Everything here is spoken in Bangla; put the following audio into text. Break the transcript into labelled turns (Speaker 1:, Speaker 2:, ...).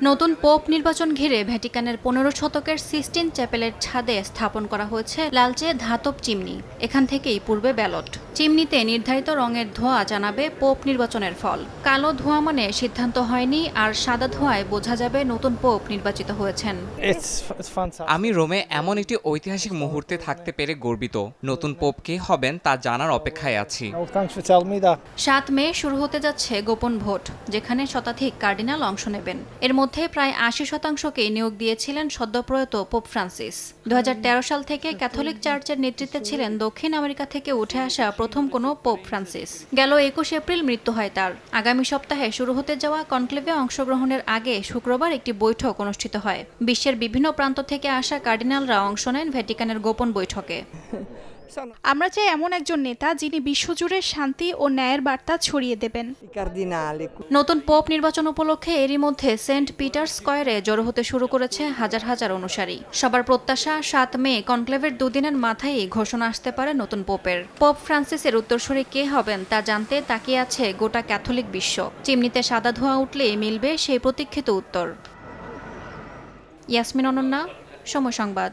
Speaker 1: নতুন পোপ নির্বাচন ঘিরে ভ্যাটিকানের 15 শতকের সিস্টিন চ্যাপেলের ছাদে স্থাপন করা হয়েছে লালচে ধাতব চিমনি। এখান থেকেই পূর্বে ব্যালট। চিমনিতে নির্ধারিত রঙের ধোঁয়া জানাবে পোপ নির্বাচনের ফল। কালো ধোঁয়া মানে সিদ্ধান্ত হয়নি, আর সাদা ধোঁয়ায় বোঝা যাবে নতুন পোপ নির্বাচিত হয়েছেন।
Speaker 2: আমি রোমে এমন একটি ঐতিহাসিক মুহূর্তে থাকতে পেরে গর্বিত। নতুন পোপ কে হবেন তা জানার অপেক্ষায় আছি।
Speaker 1: 7 মে শুরু হতে যাচ্ছে গোপন ভোট, যেখানে শতাধিক কার্ডিনাল অংশ নেবেন। এর মধ্যে প্রায় 80%কেই নিয়োগ দিয়েছিলেন সদ্যপ্রয়াত পোপ ফ্রান্সিস। 2013 সাল থেকে ক্যাথলিক চার্চের নেতৃত্বে ছিলেন দক্ষিণ আমেরিকা থেকে উঠে আসা প্রথম কোনো পোপ ফ্রান্সিস। গেল 21 এপ্রিল মৃত্যু হয় তার। আগামী সপ্তাহে শুরু হতে যাওয়া কনক্লেভে অংশগ্রহণের আগে শুক্রবার একটি বৈঠক অনুষ্ঠিত হয়। বিশ্বের বিভিন্ন প্রান্ত থেকে আসা কার্ডিনালরা অংশ নেন ভ্যাটিকানের গোপন বৈঠকে।
Speaker 3: আমরা চাই এমন একজন নেতা যিনি বিশ্বজুড়ে শান্তি ও ন্যায়ের বার্তা ছড়িয়ে দেবেন।
Speaker 1: নতুন পোপ নির্বাচন উপলক্ষে এরই মধ্যে সেন্ট পিটার স্কয়ারে জড়ো হতে শুরু করেছে হাজার হাজার অনুসারী। সবার প্রত্যাশা 7 মে কনক্লেভের দুদিনের মাথায় ঘোষণা আসতে পারে নতুন পোপের। পোপ ফ্রান্সিসের উত্তরসূরি কে হবেন তা জানতে তাকিয়ে আছে গোটা ক্যাথলিক বিশ্ব। চিমনিতে সাদা ধোঁয়া উঠলেই মিলবে সেই প্রতীক্ষিত উত্তর। ইয়াসমিন অনন্যা, সময় সংবাদ।